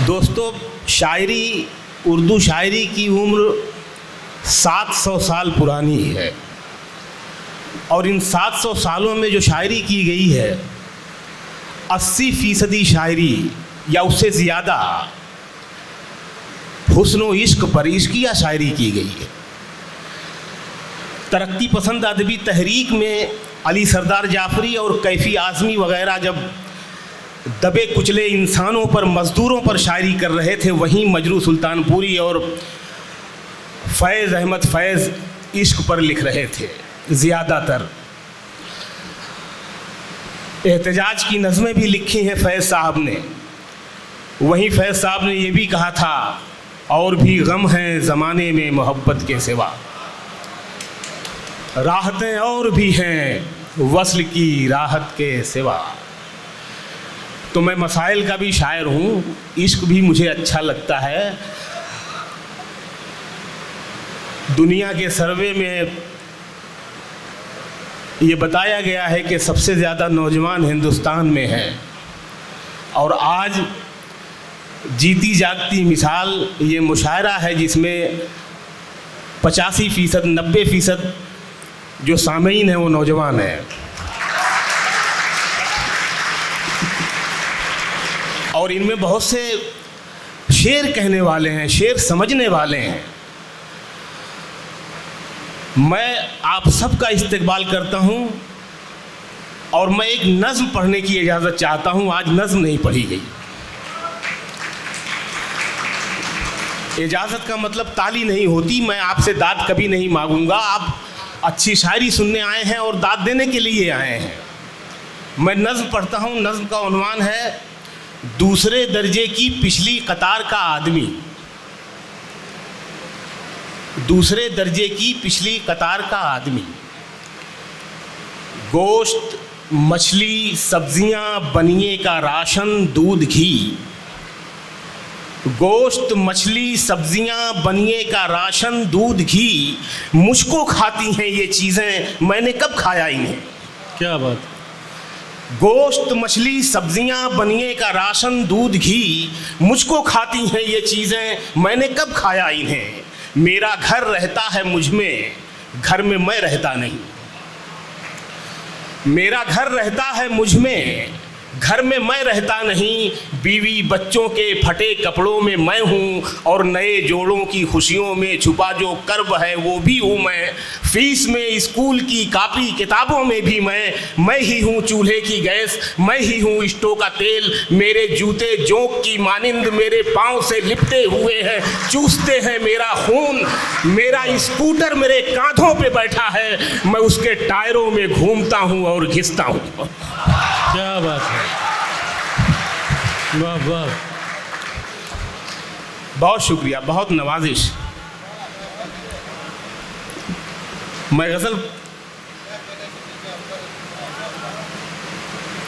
दोस्तों, शायरी, उर्दू शायरी की उम्र 700 साल पुरानी है और इन 700 सालों में जो शायरी की गई है 80% शायरी या उससे ज़्यादा हुस्न व इश्क पर इश्किया शायरी की गई है। तरक्की पसंद अदबी तहरीक में अली सरदार जाफरी और कैफ़ी आज़मी वग़ैरह जब दबे कुचले इंसानों पर, मज़दूरों पर शायरी कर रहे थे, वहीं मजरू सुल्तानपुरी और फैज़ अहमद फैज़ इश्क पर लिख रहे थे। ज़्यादातर एहतजाज की नज़में भी लिखी हैं फैज़ साहब ने। वहीं फैज़ साहब ने ये भी कहा था, और भी गम हैं ज़माने में मोहब्बत के सिवा, राहतें और भी हैं वस्ल की राहत के सिवा। तो मैं मसाइल का भी शायर हूँ, इश्क भी मुझे अच्छा लगता है। दुनिया के सर्वे में ये बताया गया है कि सबसे ज़्यादा नौजवान हिंदुस्तान में हैं और आज जीती जागती मिसाल ये मुशायरा है जिसमें 85%, 90% जो सामीन हैं वो नौजवान हैं। और इनमें बहुत से शेर कहने वाले हैं, शेर समझने वाले हैं। मैं आप सबका इस्तकबाल करता हूं और मैं एक नज़्म पढ़ने की इजाज़त चाहता हूं। आज नज़्म नहीं पढ़ी गई। इजाज़त का मतलब ताली नहीं होती। मैं आपसे दाद कभी नहीं मांगूंगा। आप अच्छी शायरी सुनने आए हैं और दाद देने के लिए आए हैं। मैं नज़्म पढ़ता हूं। नज़्म का उन्वान है दूसरे दर्जे की पिछली कतार का आदमी। दूसरे दर्जे की पिछली कतार का आदमी। गोश्त, मछली, सब्जियां, बनिए का राशन, दूध, घी। गोश्त, मछली, सब्जियां, बनिए का राशन, दूध, घी मुझको खाती हैं ये चीज़ें, मैंने कब खाया इन्हें। क्या बात। गोश्त, मछली, सब्जियां, बनिए का राशन, दूध, घी मुझको खाती हैं ये चीज़ें, मैंने कब खाया इन्हें। मेरा घर रहता है मुझ में, घर में मैं रहता नहीं। मेरा घर रहता है मुझ में, घर में मैं रहता नहीं। बीवी बच्चों के फटे कपड़ों में मैं हूँ और नए जोड़ों की खुशियों में छुपा जो कर्ब है वो भी हूँ मैं। फीस में, स्कूल की कापी किताबों में भी मैं ही हूँ चूल्हे की गैस, मैं ही हूँ स्टोव का तेल। मेरे जूते जोंक की मानिंद मेरे पाँव से लिपटे हुए हैं, चूसते हैं मेरा खून। मेरा स्कूटर मेरे कांधों पे बैठा है, मैं उसके टायरों में घूमता हूँ और घिसता हूँ। क्या बात है, वाह वाह। बहुत शुक्रिया, बहुत नवाजिश। मैं गज़ल,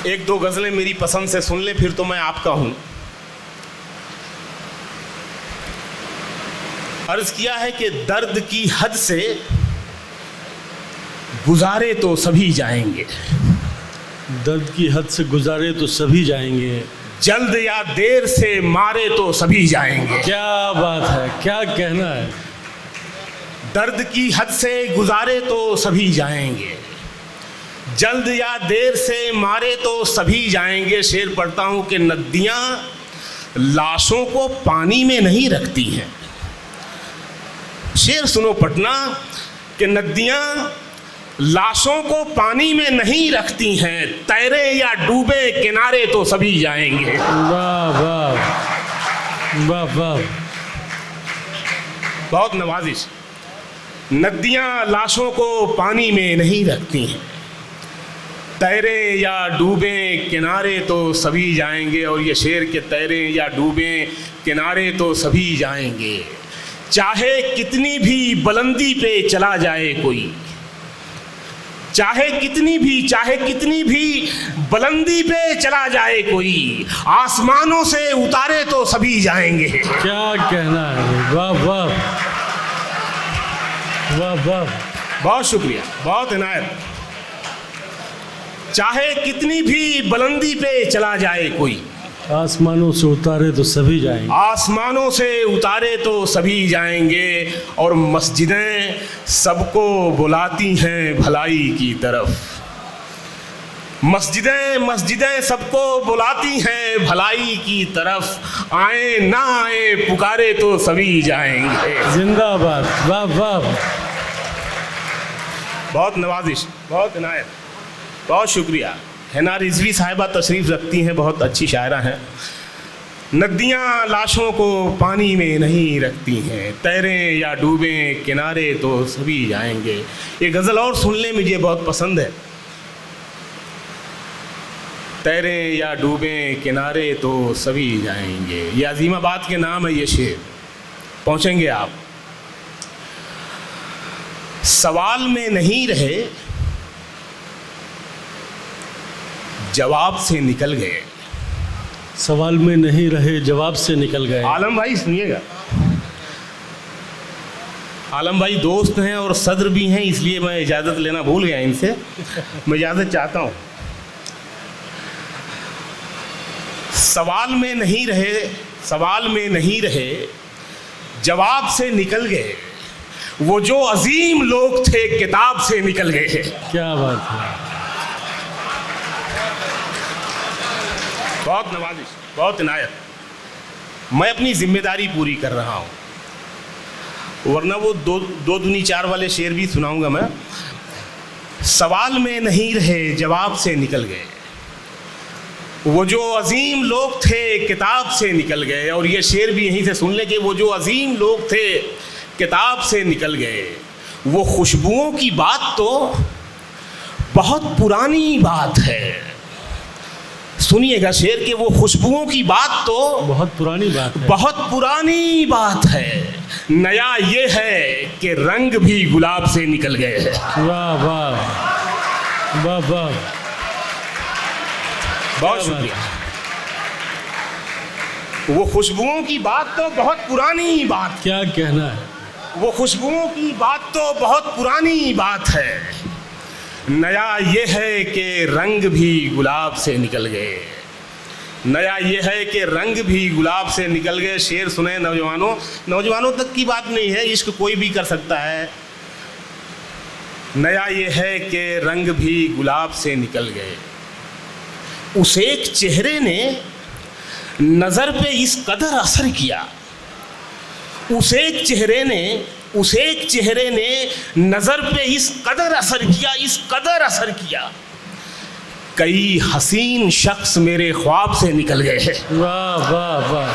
एक दो गज़लें मेरी पसंद से सुन ले, फिर तो मैं आपका हूं। अर्ज़ किया है कि दर्द की हद से गुजारे तो सभी जाएंगे। दर्द की हद से गुजारे तो सभी जाएंगे, जल्द या देर से मारे तो सभी जाएंगे। क्या बात है, क्या कहना है। दर्द की हद से गुजारे तो सभी जाएंगे, जल्द या देर से मारे तो सभी जाएंगे। शेर पढ़ता हूँ कि नदियाँ लाशों को पानी में नहीं रखती हैं। शेर सुनो पटना कि नदियाँ लाशों को पानी में नहीं रखती हैं, तैरे या डूबे किनारे तो सभी जाएंगे। वाह वाह वाह वाह। बहुत नवाजिश। नदियाँ लाशों को पानी में नहीं रखती हैं, तैरे या डूबे किनारे तो सभी जाएंगे। और ये शेर के तैरे या डूबे किनारे तो सभी जाएंगे। चाहे कितनी भी बुलंदी पे चला जाए कोई, चाहे कितनी भी बुलंदी पे चला जाए कोई, आसमानों से उतारे तो सभी जाएंगे। क्या कहना है, वाह वाह वाह वाह। बहुत शुक्रिया, बहुत इनायत। चाहे कितनी भी बुलंदी पे चला जाए कोई, आसमानों से उतारे तो सभी जाएंगे। आसमानों से उतारे तो सभी जाएंगे और मस्जिदें सबको बुलाती हैं भलाई की तरफ। मस्जिदें मस्जिदें सबको बुलाती हैं भलाई की तरफ। आए ना आए पुकारे तो सभी जाएंगे। जिंदाबाद, वाह वाह। बहुत नवाजिश, बहुत इनायत, बहुत शुक्रिया। हैना रिजवी साहिबा तशरीफ़ रखती हैं, बहुत अच्छी शायरा हैं। नदियाँ लाशों को पानी में नहीं रखती हैं, तैरें या डूबें किनारे तो सभी जाएंगे। ये गज़ल और सुनने मुझे बहुत पसंद है। तैरें या डूबें किनारे तो सभी जाएंगे। ये अजीमाबाद के नाम है ये शेर, पहुँचेंगे आप। सवाल में नहीं रहे जवाब से निकल गए। सवाल में नहीं रहे जवाब से निकल गए। आलम भाई सुनिएगा, आलम भाई दोस्त हैं और सदर भी हैं, इसलिए मैं इजाज़त लेना भूल गया इनसे। मैं इजाज़त चाहता हूँ। सवाल में नहीं रहे, सवाल में नहीं रहे जवाब से निकल गए। वो जो अजीम लोग थे किताब से निकल गए। क्या बात है। बहुत नवाजिश, बहुत इनायत। मैं अपनी जिम्मेदारी पूरी कर रहा हूँ, वरना वो दो दूनी चार वाले शेर भी सुनाऊंगा मैं। सवाल में नहीं रहे जवाब से निकल गए। वो जो अजीम लोग थे किताब से निकल गए। और ये शेर भी यहीं से सुन ले कि वो जो अजीम लोग थे किताब से निकल गए। वो खुशबुओं की बात तो बहुत पुरानी बात है। सुनिएगा शेर के, वो खुशबुओं की बात तो बहुत पुरानी बात है। बहुत पुरानी बात है। नया ये है कि रंग भी गुलाब से निकल गए हैं। वाह वाह वाह वाह। बहुत शुक्रिया। वो खुशबुओं की बात तो बहुत पुरानी बात। क्या कहना है। वो खुशबुओं की बात तो बहुत पुरानी बात है। नया ये है कि रंग भी गुलाब से निकल गए। नया ये है कि रंग भी गुलाब से निकल गए। शेर सुने नौजवानों, नौजवानों तक की बात नहीं है, इश्क कोई भी कर सकता है। नया ये है कि रंग भी गुलाब से निकल गए। उस एक चेहरे ने नज़र पे इस कदर असर किया। उस एक चेहरे ने नज़र पे इस कदर असर किया, इस कदर असर किया। कई हसीन शख्स मेरे ख्वाब से निकल गए हैं। वाह वाह वाह।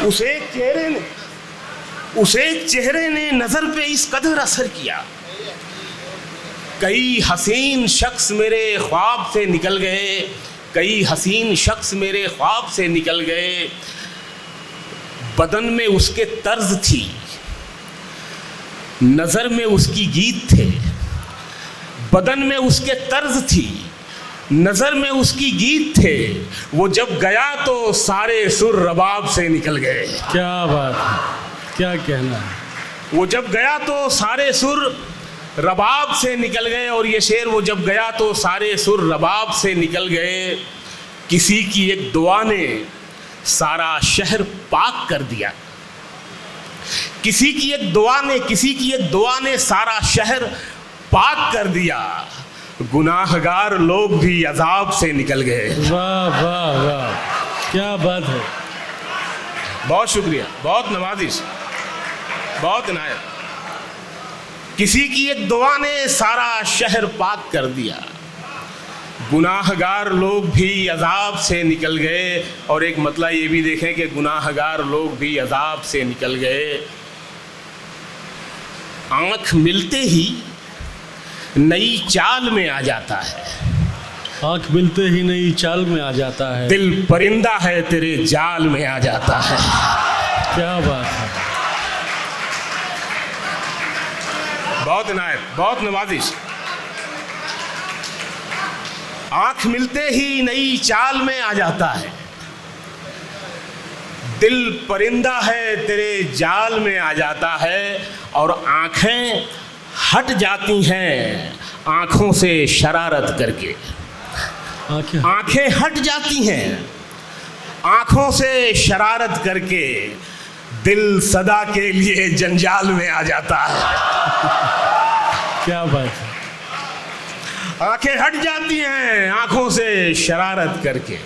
उस एक चेहरे ने नज़र पे इस कदर असर किया। कई हसीन शख्स मेरे ख्वाब से निकल गए। कई हसीन शख्स मेरे ख्वाब से निकल गए। बदन में उसके तर्ज थी, नज़र में उसकी गीत थे। बदन में उसके तर्ज थी, नज़र में उसकी गीत थे। वो जब गया तो सारे सुर रबाब से निकल गए। क्या बात है, क्या कहना है। वो जब गया तो सारे सुर रबाब से निकल गए। और ये शेर, वो जब गया तो सारे सुर रबाब से निकल गए। किसी की एक दुआ ने सारा शहर पाक कर दिया। किसी की एक दुआ ने सारा शहर पाक कर दिया। गुनाहगार लोग भी अजाब से निकल गए। वाह वाह वाह, क्या बात है। बहुत शुक्रिया, बहुत नवाजिश, बहुत इनायत। किसी की एक दुआ ने सारा शहर पाक कर दिया। गुनाहगार लोग भी अजाब से निकल गए। और एक मतलब ये भी देखें कि गुनाहगार लोग भी अजाब से निकल गए। आँख मिलते ही नई चाल में आ जाता है। आँख मिलते ही नई चाल में आ जाता है। दिल परिंदा है तेरे जाल में आ जाता है। क्या बात है। बहुत इनायत, बहुत नवाजिश। आँख मिलते ही नई चाल में आ जाता है। दिल परिंदा है तेरे जाल में आ जाता है। और आँखें हट जाती हैं आँखों से शरारत करके। आंखें आंखें हट जाती हैं, आंखों से शरारत करके दिल सदा के लिए जंजाल में आ जाता है। क्या बात है। आंखें हट जाती हैं, आंखों से शरारत करके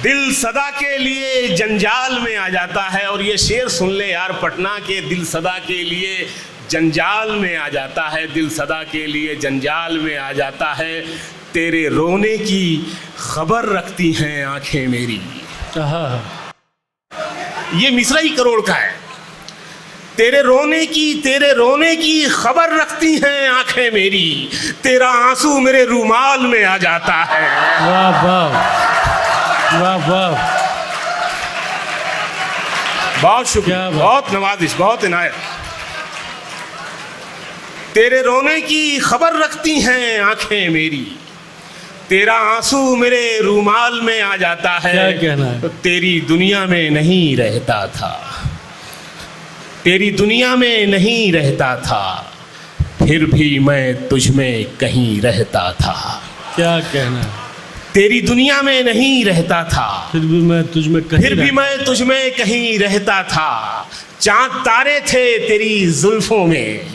दिल सदा के लिए जंजाल में आ जाता है। और ये शेर सुन ले यार, पटना के दिल सदा के लिए जंजाल में आ जाता है, दिल सदा के लिए जंजाल में आ जाता है। तेरे रोने की खबर रखती हैं आंखें मेरी। ये मिसरा ही करोड़ का है। तेरे रोने की खबर रखती हैं आंखें मेरी, तेरा आंसू मेरे रुमाल में आ जाता है। वाह वाह वाह वाह, बहुत शुक्रिया, बहुत नवाजिश, बहुत इनायत। तेरे रोने की खबर रखती हैं आंखें मेरी, तेरा आंसू मेरे रुमाल में आ जाता है। क्या कहना है? तो तेरी दुनिया में नहीं रहता था, तेरी दुनिया में नहीं रहता था, फिर भी मैं तुझ में कहीं रहता था। क्या कहना है? तेरी दुनिया में नहीं रहता था, फिर भी मैं तुझ में कहीं फिर भी मैं तुझ में कहीं रहता था। चांद तारे थे तेरी जुल्फों में,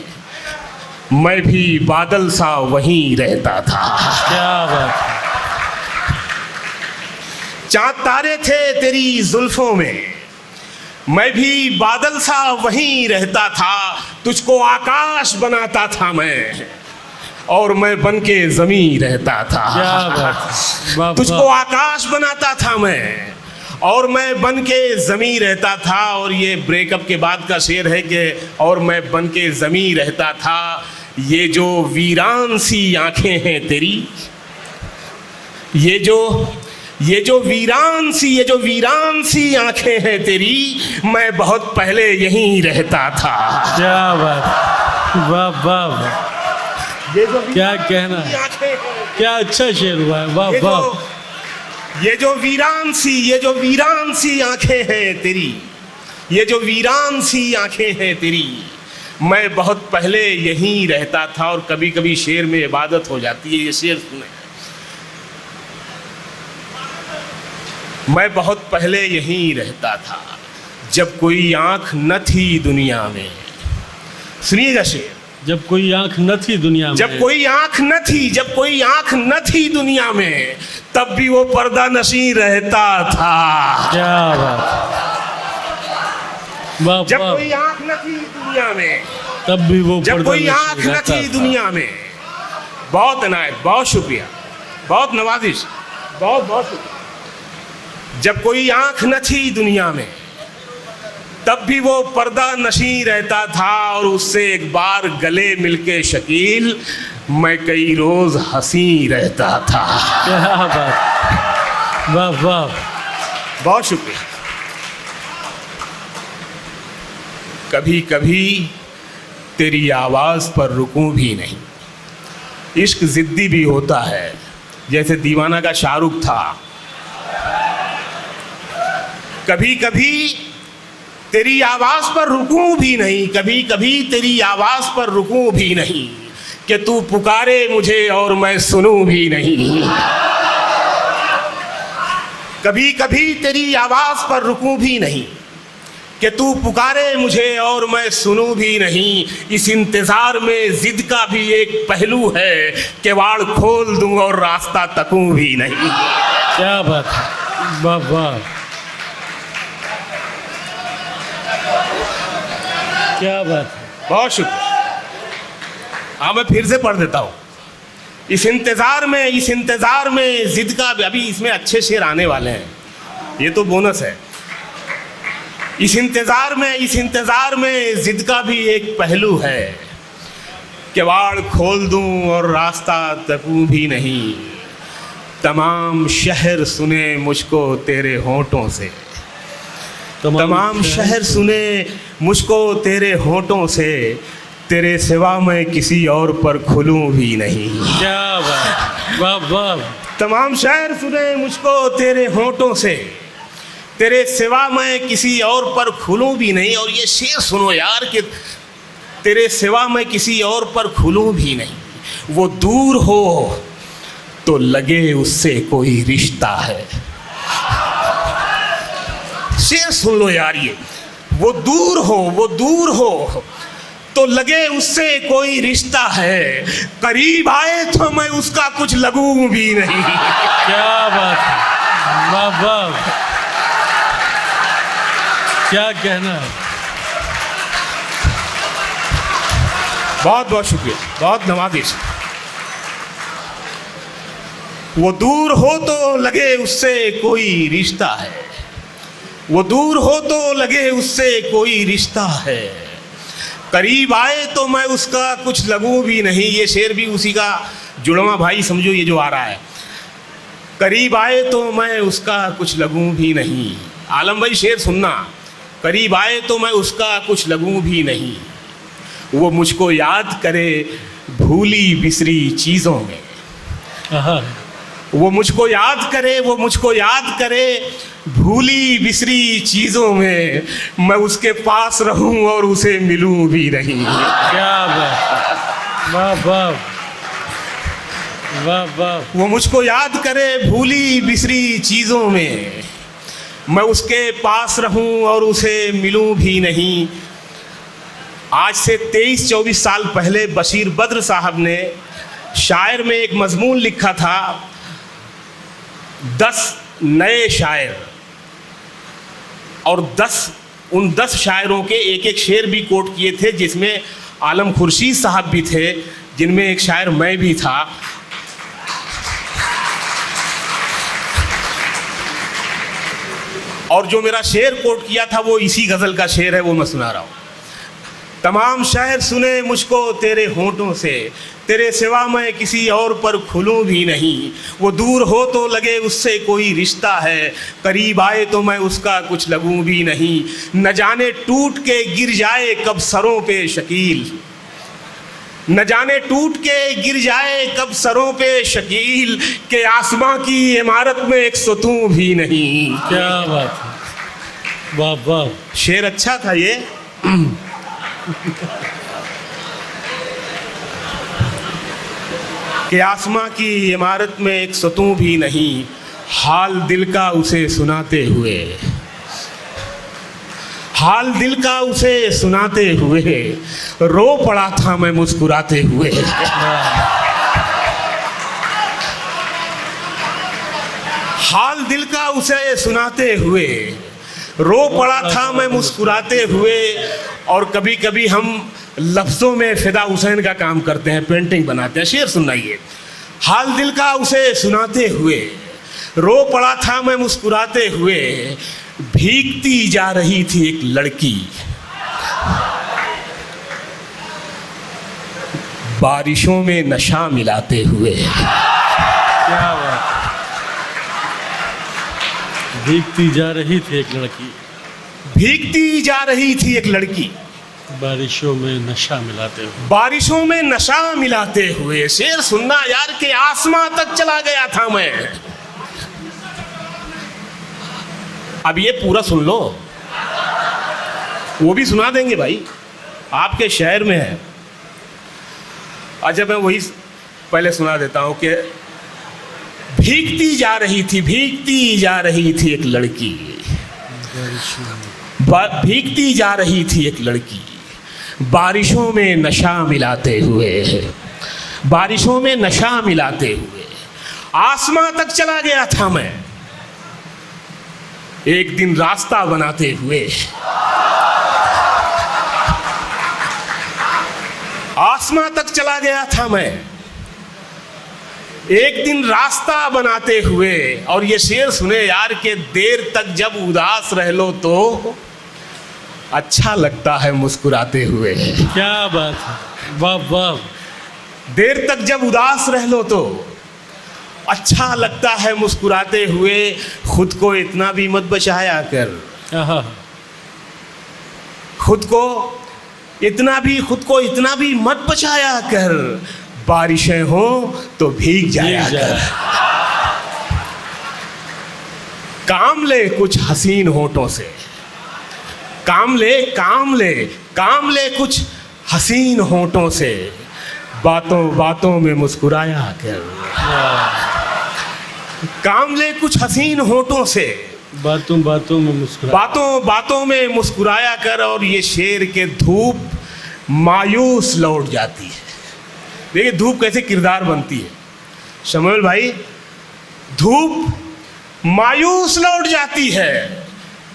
मैं भी बादल सा वहीं रहता था। क्या बात है। चांद तारे थे तेरी जुल्फों में, मैं भी बादल सा वहीं रहता था। तुझको आकाश बनाता था मैं, और मैं बन के जमीन रहता था। क्या बात है। वाह तुझको वाह। आकाश बनाता था मैं, और मैं बन के ज़मीं रहता था। और ये ब्रेकअप के बाद का शेर है कि और मैं बन के ज़मीं रहता था। ये जो वीरान सी आंखें हैं तेरी, ये जो वीरान सी आंखें हैं तेरी, मैं बहुत पहले यहीं रहता था। क्या बात। वाह वाह वाह, ये जो क्या कहना है। आंखें हैं, क्या अच्छा शेर हुआ है। वाह वाह। ये जो वीरान सी आंखें हैं तेरी, ये जो वीरान सी आंखें हैं तेरी, मैं बहुत पहले यहीं रहता था। और कभी कभी शेर में इबादत हो जाती है। ये शेर सुने, मैं बहुत पहले यहीं रहता था, जब कोई आंख न थी दुनिया में। सुनिएगा शेर, जब कोई आंख न थी दुनिया में, जब कोई आंख न थी दुनिया में, तब भी वो पर्दा नशी रहता था। क्या बात। वाह जब वाह। कोई आंख न थी दुनिया में, तब भी वो जब पर्दा कोई नशी आंख न रहता थी था। दुनिया में। बहुत इनायत, बहुत शुक्रिया, बहुत नवाजिश, बहुत बहुत शुक्रिया। जब कोई आंख न थी दुनिया में, तब भी वो पर्दा नशी रहता था। और उससे एक बार गले मिलके शकील, मैं कई रोज हंसी रहता था। क्या बात। वाह वाह। बहुत शुक्रिया। कभी कभी तेरी आवाज पर रुकूं भी नहीं। इश्क जिद्दी भी होता है, जैसे दीवाना का शाहरुख था। कभी कभी तेरी आवाज पर रुकूं भी नहीं, कभी कभी तेरी आवाज पर रुकूं भी नहीं, कि तू पुकारे मुझे और मैं सुनूं भी नहीं। कभी कभी तेरी आवाज पर रुकूं भी नहीं, कि तू पुकारे मुझे और मैं सुनूं भी नहीं। इस इंतजार में जिद का भी एक पहलू है, किवाड़ खोल दूं और रास्ता तकूं भी नहीं। क्या बात है। वाह वाह। क्या बात है। बहुत शुक्रिया। हाँ, मैं फिर से पढ़ देता हूँ। इस इंतजार में जिद का, अभी इसमें अच्छे शेर आने वाले हैं, ये तो बोनस है। इस इंतजार में जिद का भी एक पहलू है, किवाड़ खोल दूं और रास्ता तकूं भी नहीं। तमाम शहर सुने मुझको तेरे होंठों से, तमाम शहर सुने मुझको तेरे होंठों से, तेरे सिवा मैं किसी और पर खुलूं भी नहीं। क्या बात। वाह वाह। तमाम शहर सुने मुझको तेरे होंठों से, तेरे सिवा मैं किसी और पर खुलूं भी नहीं। और ये शेर सुनो यार, कि तेरे सिवा मैं किसी और पर खुलूं भी नहीं। वो दूर हो तो लगे उससे कोई रिश्ता है। शेर सुन लो यार, ये वो दूर हो तो लगे उससे कोई रिश्ता है, करीब आए तो मैं उसका कुछ लगूं भी नहीं। क्या बात है, वाह वाह, क्या कहना है। बहुत बहुत शुक्रिया, बहुत नवाजिश। वो दूर हो तो लगे उससे कोई रिश्ता है, वो दूर हो तो लगे उससे कोई रिश्ता है, करीब आए तो मैं उसका कुछ लगूं भी नहीं। ये शेर भी उसी का जुड़वा भाई समझो, ये जो आ रहा है, करीब आए तो मैं उसका कुछ लगूं भी नहीं। आलम भाई शेर सुनना, करीब आए तो मैं उसका कुछ लगूं भी नहीं, वो मुझको याद करे भूली बिसरी चीज़ों में, वो मुझको याद करे भूली बिसरी चीज़ों में, मैं उसके पास रहूं और उसे मिलूं भी नहीं। क्या बात, वाह वाह, वाह वाह। वो मुझको याद करे भूली बिसरी चीज़ों में, मैं उसके पास रहूं और उसे मिलूं भी नहीं। आज से 23-24 साल पहले बशीर बद्र साहब ने शायर में एक मजमून लिखा था, 10 नए शायर, और उन 10 शायरों के एक एक शेर भी कोट किए थे, जिसमें आलम खुर्शीद साहब भी थे, जिनमें एक शायर मैं भी था। और जो मेरा शेर कोट किया था वो इसी गज़ल का शेर है, वो मैं सुना रहा हूँ। तमाम शहर सुने मुझको तेरे होंठों से, तेरे सिवा मैं किसी और पर खुलूं भी नहीं, वो दूर हो तो लगे उससे कोई रिश्ता है, करीब आए तो मैं उसका कुछ लगूं भी नहीं। न जाने टूट के गिर जाए कब सरों पे शकील, न जाने टूट के गिर जाए कब सरों पे शकील, के आसमां की इमारत में एक सतूं भी नहीं। क्या बात है, वाह वाह। शेर अच्छा था ये। कि आसमां की इमारत में एक सतूं भी नहीं, हाल दिल का उसे सुनाते हुए, हाल दिल का उसे सुनाते हुए, रो पड़ा था मैं मुस्कुराते हुए। हाल दिल का उसे सुनाते हुए, रो पड़ा था मैं मुस्कुराते हुए। और कभी कभी हम लफ्ज़ों में फ़िदा हुसैन का काम करते हैं, पेंटिंग बनाते हैं। शेर सुनाइए। हाल दिल का उसे सुनाते हुए, रो पड़ा था मैं मुस्कुराते हुए, भीगती जा रही थी एक लड़की, बारिशों में नशा मिलाते हुए। क्या बात, भीगती जा रही थी एक लड़की, भीगती जा रही थी एक लड़की, बारिशों में नशा मिलाते हुए, बारिशों में नशा मिलाते हुए। शेर सुनना यार, के आसमां तक चला गया था मैं। अब ये पूरा सुन लो, वो भी सुना देंगे भाई, आपके शहर में है। अच्छा मैं वही पहले सुना देता हूं कि भीगती जा रही थी एक लड़की, भीगती जा रही थी एक लड़की, बारिशों में नशा मिलाते हुए, बारिशों में नशा मिलाते हुए, आसमां तक चला गया था मैं एक दिन रास्ता बनाते हुए, आसमां तक चला गया था मैं एक दिन रास्ता बनाते हुए। और ये शेर सुने यार, के देर तक जब उदास रह लो तो अच्छा लगता है मुस्कुराते हुए। क्या बात है, वाह वाह। देर तक जब उदास रह लो तो अच्छा लगता है मुस्कुराते हुए, खुद को इतना भी मत बचाया कर, खुद को इतना भी मत बचाया कर, बारिशें हो तो भीग जाया कर। काम ले कुछ हसीन होठों से, काम ले कुछ हसीन होठों से, बातों बातों में मुस्कुराया कर। काम ले कुछ हसीन होठों से, बातों बातों में मुस्कुरा, बातों बातों में मुस्कुराया कर, और ये शेर के धूप मायूस लौट जाती है। देखिए धूप कैसे किरदार बनती है शमुएल भाई। धूप मायूस लौट जाती है,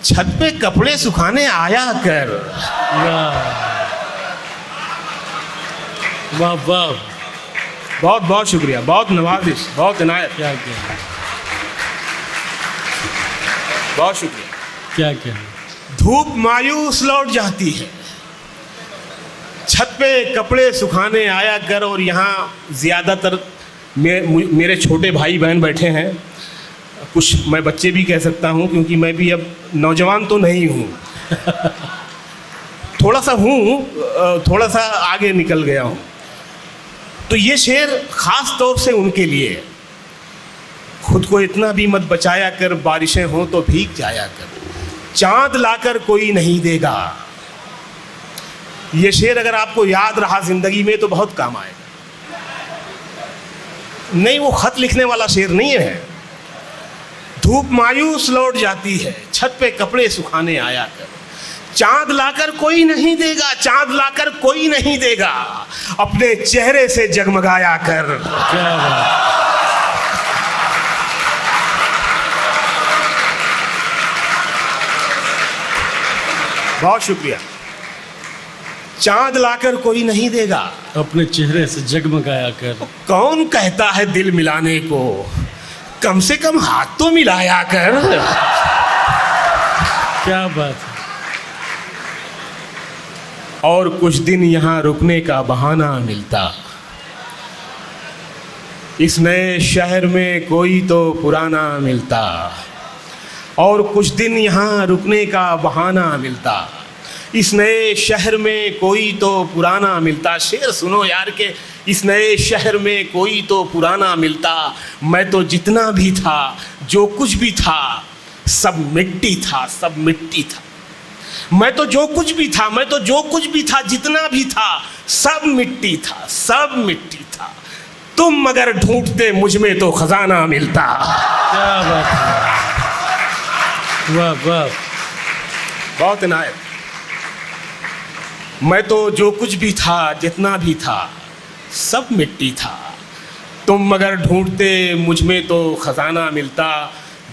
छत पे कपड़े सुखाने आया कर। वाह वाह, बहुत बहुत शुक्रिया, बहुत नवाजिश, बहुत इनायत, क्या क्या बहुत शुक्रिया। क्या क्या। धूप मायूस लौट जाती है, छत पे कपड़े सुखाने आया कर, और यहाँ ज़्यादातर मेरे छोटे भाई बहन बैठे हैं, कुछ मैं बच्चे भी कह सकता हूँ क्योंकि मैं भी अब नौजवान तो नहीं हूँ थोड़ा सा हूँ, थोड़ा सा आगे निकल गया हूँ। तो ये शेर ख़ास तौर से उनके लिए, खुद को इतना भी मत बचाया कर, बारिशें हों तो भीग जाया कर, चाँद लाकर कोई नहीं देगा। ये शेर अगर आपको याद रहा ज़िंदगी में तो बहुत काम आएगा। नहीं, वो खत लिखने वाला शेर नहीं है। धूप मायूस लौट जाती है, छत पे कपड़े सुखाने आया कर, चांद लाकर कोई नहीं देगा, चांद लाकर कोई नहीं देगा, अपने चेहरे से जगमगाया कर। क्या बात। बहुत शुक्रिया। चांद लाकर कोई नहीं देगा, अपने चेहरे से जगमगाया कर। कौन कहता है दिल मिलाने को, कम से कम हाथ तो मिलाया कर। क्या बात है। और कुछ दिन यहाँ रुकने का बहाना मिलता, इस नए शहर में कोई तो पुराना मिलता। और कुछ दिन यहाँ रुकने का बहाना मिलता, इस नए शहर में कोई तो पुराना मिलता। शेर सुनो यार के, इस नए शहर में कोई तो पुराना मिलता। मैं तो जितना भी था, जो कुछ भी था, सब मिट्टी था, सब मिट्टी था। मैं तो जो कुछ भी था, मैं तो जो कुछ भी था, जितना भी था, सब मिट्टी था, सब मिट्टी था। तुम मगर ढूंढते मुझ में तो खजाना मिलता। क्या बात है। वाह वाह। बहुत इनायत। मैं तो जो कुछ भी था, जितना भी था, सब मिट्टी था। तुम मगर ढूंढते मुझ में तो खजाना मिलता।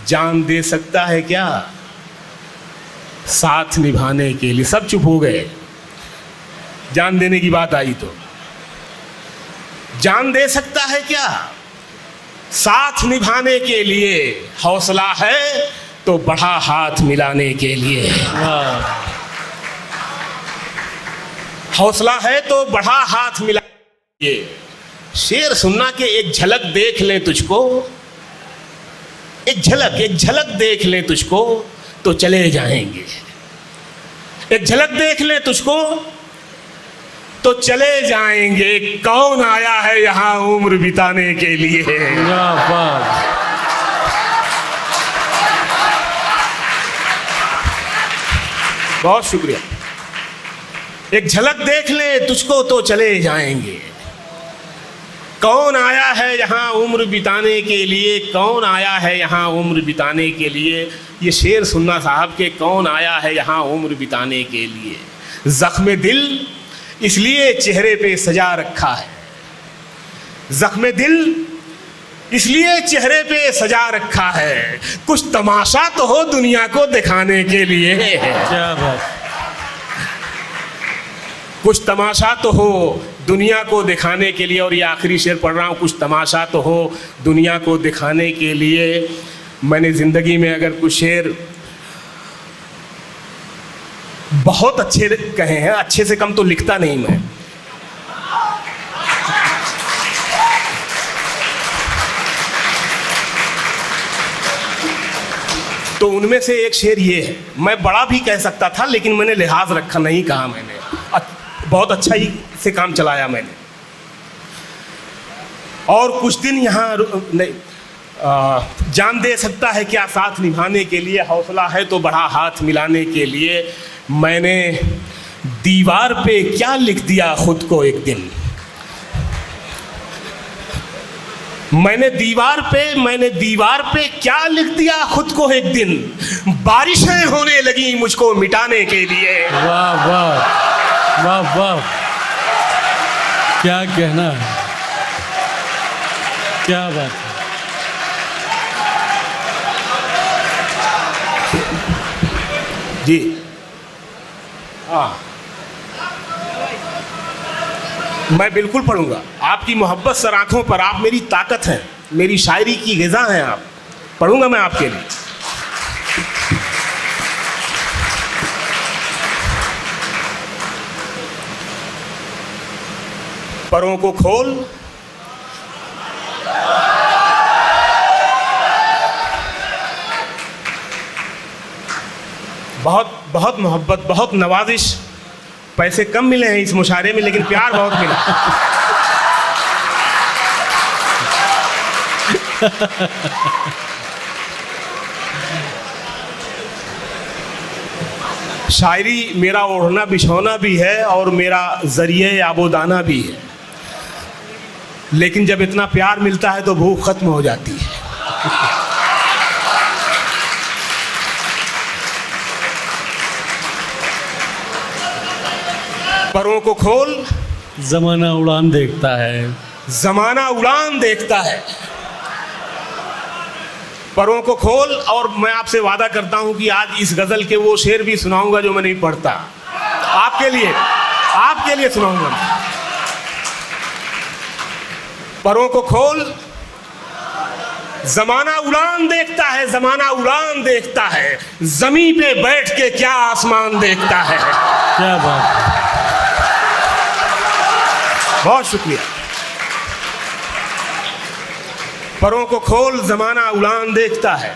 जान दे सकता है क्या साथ निभाने के लिए। सब चुप हो गए, जान देने की बात आई तो। जान दे सकता है क्या साथ निभाने के लिए, हौसला है तो बढ़ा हाथ मिलाने के लिए। वाह। हौसला है तो बढ़ा हाथ मिला। ये शेर सुनना के एक झलक देख ले तुझको, एक झलक देख ले तुझको तो चले जाएंगे। एक झलक देख ले तुझको तो चले जाएंगे। कौन आया है यहाँ उम्र बिताने के लिए। क्या बात। बहुत शुक्रिया। एक झलक देख ले तुझको तो चले जाएंगे। कौन आया है यहाँ उम्र बिताने के लिए, कौन आया है यहाँ उम्र बिताने के लिए। ये शेर सुनना साहब के, कौन आया है यहाँ उम्र बिताने के लिए। ज़ख्म दिल इसलिए चेहरे पे सजा रखा है, ज़ख्म दिल इसलिए चेहरे पे सजा रखा है। कुछ तमाशा तो हो दुनिया को दिखाने के लिए। क्या बात। कुछ तमाशा तो हो दुनिया को दिखाने के लिए। और ये आखिरी शेर पढ़ रहा हूँ, कुछ तमाशा तो हो दुनिया को दिखाने के लिए। मैंने ज़िंदगी में अगर कुछ शेर बहुत अच्छे कहे हैं, अच्छे से कम तो लिखता नहीं मैं। तो उनमें से एक शेर ये है, मैं बड़ा भी कह सकता था लेकिन मैंने लिहाज रखा, नहीं कहा मैंने। बहुत अच्छा ही से काम चलाया मैंने। और कुछ दिन यहाँ नहीं, जान दे सकता है क्या साथ निभाने के लिए, हौसला है तो बढ़ा हाथ मिलाने के लिए। मैंने दीवार पे क्या लिख दिया खुद को एक दिन। मैंने दीवार पे क्या लिख दिया खुद को एक दिन, बारिशें होने लगी मुझको मिटाने के लिए। वाह वाह वाह वाह, क्या कहना है, क्या बात है। जी हाँ, मैं बिल्कुल पढ़ूंगा। आपकी मोहब्बत सर आंखों पर, आप मेरी ताकत हैं, मेरी शायरी की ग़िज़ा हैं आप। पढ़ूंगा मैं आपके लिए। परों को खोल, बहुत बहुत मोहब्बत, बहुत नवाजिश। पैसे कम मिले हैं इस मुशायरे में, लेकिन प्यार बहुत मिला। शायरी मेरा ओढ़ना बिछौना भी है और मेरा ज़रिए आबोदाना भी है, लेकिन जब इतना प्यार मिलता है तो भूख खत्म हो जाती है। परों को खोल, जमाना उड़ान देखता है, जमाना उड़ान देखता है। परों को खोल, और मैं आपसे वादा करता हूं कि आज इस गजल के वो शेर भी सुनाऊंगा जो मैं नहीं पढ़ता। आपके लिए सुनाऊंगा। परों को खोल, जमाना उड़ान देखता है, जमाना उड़ान देखता है, जमीन पे बैठ के क्या आसमान देखता है। क्या बात है। बहुत शुक्रिया। परों को खोल, जमाना उड़ान देखता है,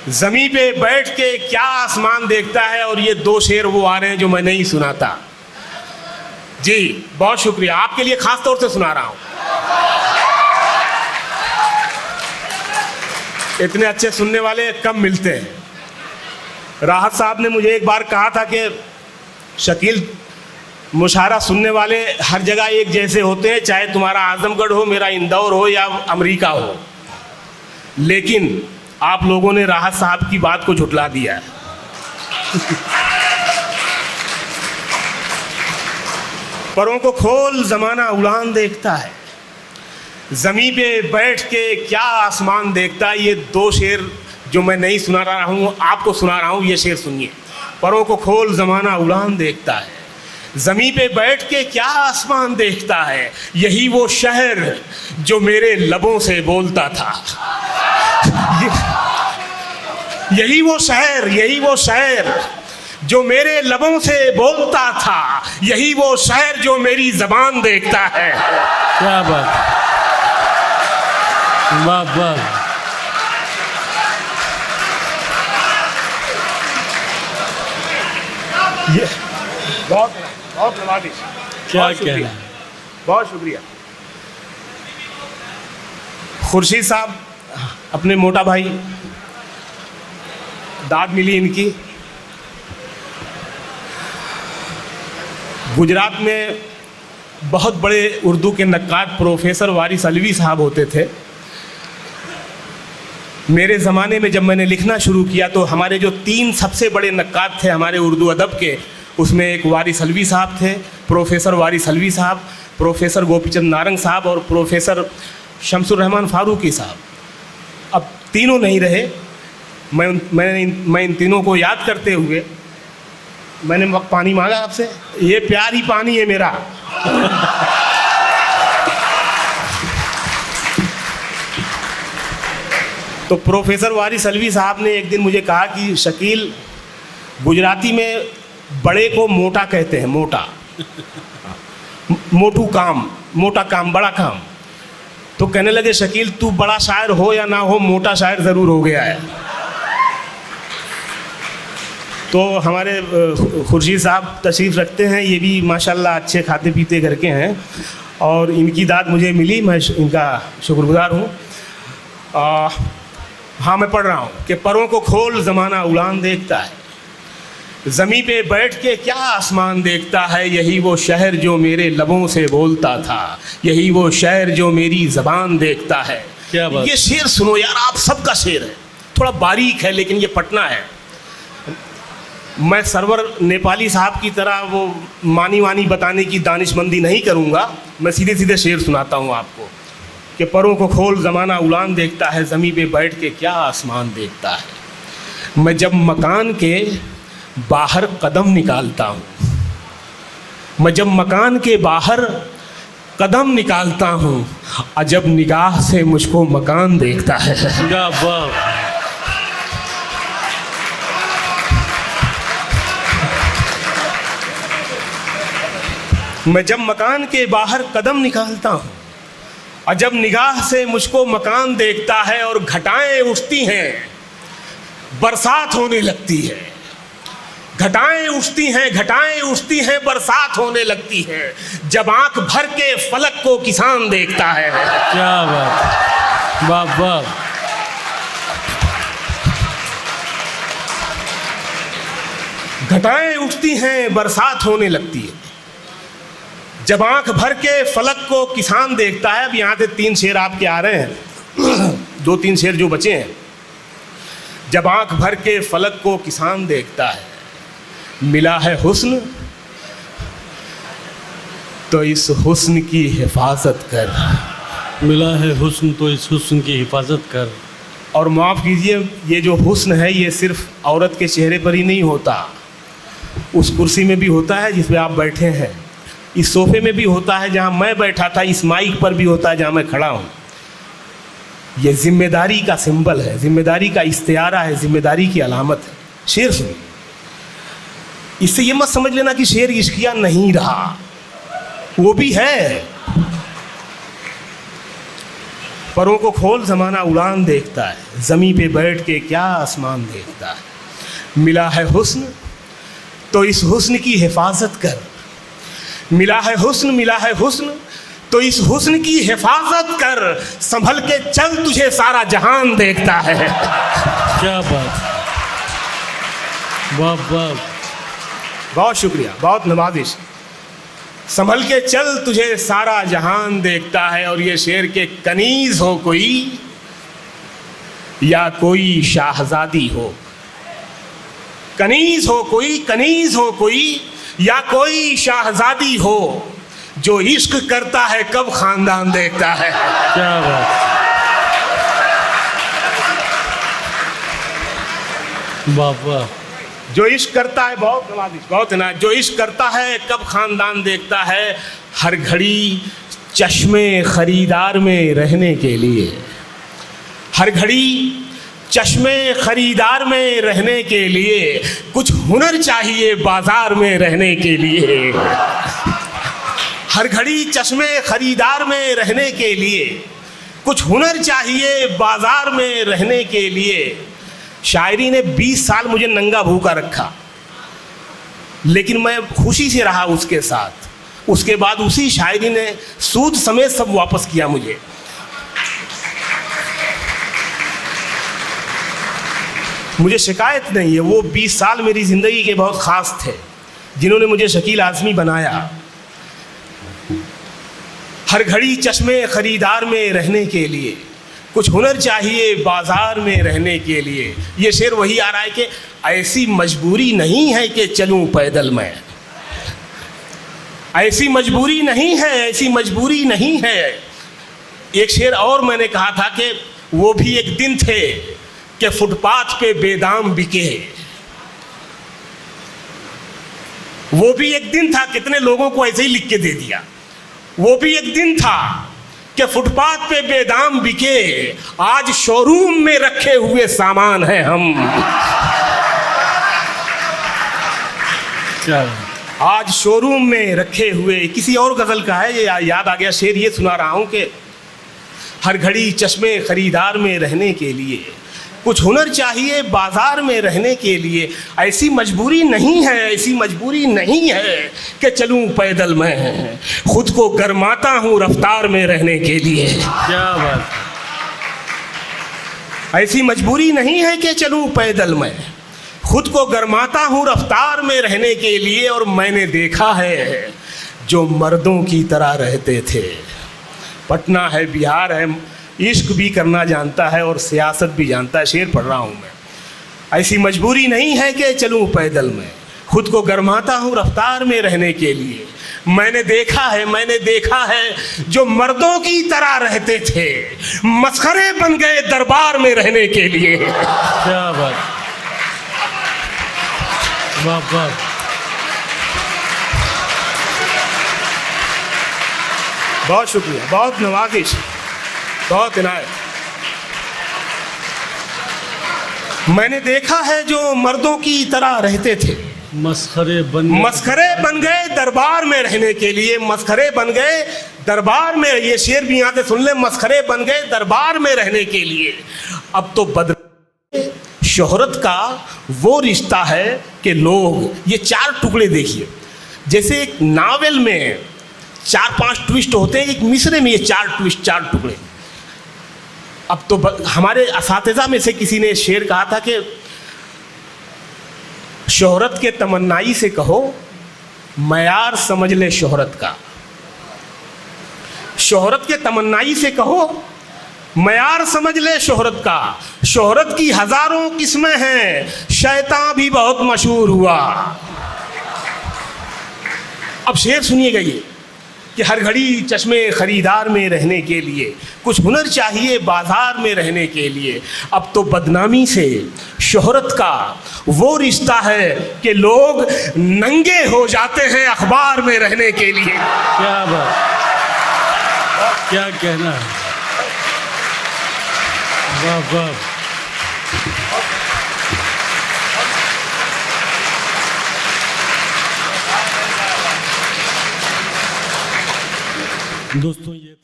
जमीन पे बैठ के क्या आसमान देखता है। और ये दो शेर वो आ रहे हैं जो मैं नहीं सुनाता। जी बहुत शुक्रिया, आपके लिए खास तौर से सुना रहा हूं। इतने अच्छे सुनने वाले कम मिलते हैं। राहत साहब ने मुझे एक बार कहा था कि शकील, मुशायरा सुनने वाले हर जगह एक जैसे होते हैं, चाहे तुम्हारा आजमगढ़ हो, मेरा इंदौर हो या अमेरिका हो। लेकिन आप लोगों ने राहत साहब की बात को झुठला दिया है। परों को खोल, जमाना उड़ान देखता है, जमीन पे बैठ के क्या आसमान देखता है। ये दो शेर जो मैं नहीं सुना रहा हूँ, आपको सुना रहा हूँ, ये शेर सुनिए। परों को खोल, जमाना उड़ान देखता है, जमीन पे बैठ के क्या आसमान देखता है। यही वो शहर जो मेरे लबों से बोलता था। यही वो शहर जो मेरे लबों से बोलता था। यही वो शहर जो मेरी ज़बान देखता है। क्या बात, वाह वाह। ये बहुत नवाजिश। क्या कहना, बहुत शुक्रिया। खुर्शीद साहब, अपने मोटा भाई, दाद मिली इनकी। गुजरात में बहुत बड़े उर्दू के नक्काद प्रोफेसर वारिस अलवी साहब होते थे। मेरे ज़माने में जब मैंने लिखना शुरू किया तो हमारे जो 3 सबसे बड़े नक्काद थे हमारे उर्दू अदब के, उसमें एक वारिस अलवी साहब थे, प्रोफेसर वारिस अलवी साहब, प्रोफेसर गोपीचंद नारंग साहब और प्रोफेसर शमसुर रहमान फारूकी साहब। अब तीनों नहीं रहे। मैं इन तीनों को याद करते हुए मैंने पानी मांगा आपसे। ये प्यार ही पानी है मेरा। तो प्रोफेसर वारिस अलवी साहब ने एक दिन मुझे कहा कि शकील, गुजराती में बड़े को मोटा कहते हैं, मोटा, मोटू काम, मोटा काम, बड़ा काम। तो कहने लगे शकील, तू बड़ा शायर हो या ना हो, मोटा शायर ज़रूर हो गया है। तो हमारे खुर्शीद साहब तशरीफ़ रखते हैं, ये भी माशाल्लाह अच्छे खाते पीते घर के हैं और इनकी दाद मुझे मिली, मैं इनका शुक्रगुजार हूँ। हाँ, मैं पढ़ रहा हूँ कि परों को खोल, ज़माना उड़ान देखता है, ज़मीं पे बैठ के क्या आसमान देखता है, यही वो शहर जो मेरे लबों से बोलता था, यही वो शहर जो मेरी ज़बान देखता है। क्या बात। ये शेर सुनो यार, आप सबका शेर है, थोड़ा बारीक है लेकिन ये पटना है। मैं सरवर नेपाली साहब की तरह वो मानी वानी बताने की दानिशमंदी नहीं करूँगा, मैं सीधे सीधे शेर सुनाता हूँ आपको कि परों को खोल ज़माना उड़ान देखता है, ज़मीं पे बैठ के क्या आसमान देखता है। मैं जब मकान के बाहर कदम निकालता हूँ, मैं जब मकान के बाहर कदम निकालता हूँ, अजब निगाह से मुझको मकान देखता है। क्या बात। मैं जब मकान के बाहर कदम निकालता हूँ, अजब निगाह से मुझको मकान देखता है। और घटाएं उठती हैं, बरसात होने लगती है। घटाएं उठती हैं, घटाएं उठती हैं, बरसात होने लगती है। जब आंख भर के फलक को किसान देखता है। क्या बात, वाह वाह। घटाएं उठती हैं, बरसात होने लगती है। जब आंख भर के फलक को किसान देखता है। अब यहाँ से 3 शेर आपके आ रहे हैं, 2-3 शेर जो बचे हैं। जब आंख भर के फलक को किसान देखता है, मिला है हुस्न तो इस हुस्न की हिफाजत कर। मिला है हुस्न तो इस हुस्न की हिफाजत कर। और माफ़ कीजिए, ये जो हुस्न है ये सिर्फ औरत के चेहरे पर ही नहीं होता, उस कुर्सी में भी होता है जिस पे आप बैठे हैं, इस सोफे में भी होता है जहाँ मैं बैठा था, इस माइक पर भी होता है जहाँ मैं खड़ा हूँ। ये जिम्मेदारी का सिंबल है, जिम्मेदारी का इस्तियारा है, जिम्मेदारी की अलामत है। शेर सुनिए, इससे ये मत समझ लेना कि शेर इश्किया नहीं रहा, वो भी है। परों को खोल ज़माना उड़ान देखता है, ज़मीं पे बैठ के क्या आसमान देखता है। मिला है हुस्न तो इस हुस्न की हिफाजत कर। मिला है हुस्न, मिला है हुस्न तो इस हुस्न की हिफाजत कर। संभल के चल, तुझे सारा जहान देखता है। क्या बात, वाह वाह। बहुत शुक्रिया, बहुत नवाजिश। संभल के चल, तुझे सारा जहान देखता है। और ये शेर के कनीज हो कोई या कोई शाहजादी हो, कनीज हो कोई, कनीज हो कोई या कोई शाहजादी हो, जो इश्क करता है कब खानदान देखता है। क्या बात, वाह वाह। जो इश्क करता है, बहुत नवाजिश, बहुत ना, जो इश्क करता है कब खानदान देखता है। हर घड़ी चश्मे खरीदार में रहने के लिए, हर घड़ी चश्मे खरीदार में रहने के लिए, कुछ हुनर चाहिए बाजार में रहने के लिए। हर घड़ी चश्मे खरीदार में रहने के लिए, कुछ हुनर चाहिए बाजार में रहने के लिए। शायरी ने 20 साल मुझे नंगा भूखा रखा, लेकिन मैं खुशी से रहा उसके साथ। उसके बाद उसी शायरी ने सूद समेत सब वापस किया मुझे। मुझे शिकायत नहीं है, वो 20 साल मेरी ज़िंदगी के बहुत ख़ास थे, जिन्होंने मुझे शकील आज़मी बनाया। हर घड़ी चश्मे खरीदार में रहने के लिए, कुछ हुनर चाहिए बाजार में रहने के लिए। ये शेर वही आ रहा है कि ऐसी मजबूरी नहीं है कि चलूं पैदल मैं, ऐसी मजबूरी नहीं है, ऐसी मजबूरी नहीं है। एक शेर और मैंने कहा था कि वो भी एक दिन थे कि फुटपाथ पे बेदाम बिके। वो भी एक दिन था, कितने लोगों को ऐसे ही लिख के दे दिया। वो भी एक दिन था कि फुटपाथ पे बेदाम बिके, आज शोरूम में रखे हुए सामान हैं हम। क्या आज शोरूम में रखे हुए। किसी और गज़ल का है, ये याद आ गया शेर, ये सुना रहा हूँ कि हर घड़ी चश्मे खरीदार में रहने के लिए, कुछ हुनर चाहिए बाजार में रहने के लिए। ऐसी मजबूरी नहीं है, ऐसी मजबूरी नहीं है कि चलूं पैदल मैं, खुद को गरमाता हूँ रफ्तार में रहने के लिए। क्या बात, ऐसी मजबूरी नहीं है कि चलूं पैदल मैं, खुद को गरमाता हूँ रफ्तार में रहने के लिए, और मैंने देखा है जो मर्दों की तरह रहते थे। पटना है, बिहार है, इश्क भी करना जानता है और सियासत भी जानता है। शेर पढ़ रहा हूँ मैं। ऐसी मजबूरी नहीं है कि चलूँ पैदल में, खुद को गरमाता हूँ रफ्तार में रहने के लिए। मैंने देखा है जो मर्दों की तरह रहते थे, मस्खरे बन गए दरबार में रहने के लिए। क्या बात, वाह वाह। बहुत शुक्रिया, बहुत नवाजिश, बहुत इनायत। मैंने देखा है जो मर्दों की तरह रहते थे, मस्खरे बन गए दरबार में रहने के लिए। मस्खरे बन गए दरबार में, ये शेर भी यहाँ से सुन ले। मस्खरे बन गए दरबार में रहने के लिए। अब तो शोहरत का वो रिश्ता है कि लोग, ये 4 टुकड़े देखिए, जैसे एक नावल में 4-5 ट्विस्ट होते हैं, एक मिसरे में ये 4 ट्विस्ट, 4 टुकड़े। अब तो हमारे असातिज़ा में से किसी ने शेर कहा था कि शोहरत के तमन्नाई से कहो मयार समझ ले शोहरत का। शोहरत के तमन्नाई से कहो मयार समझ ले शोहरत का। शोहरत की हजारों किस्में हैं, शैतान भी बहुत मशहूर हुआ। अब शेर सुनिएगा ये कि हर घड़ी चश्मे खरीदार में रहने के लिए कुछ हुनर चाहिए बाजार में रहने के लिए। अब तो बदनामी से शोहरत का वो रिश्ता है कि लोग नंगे हो जाते हैं अखबार में रहने के लिए। क्या बात, क्या कहना है, वाह वाह। दोस्तों ये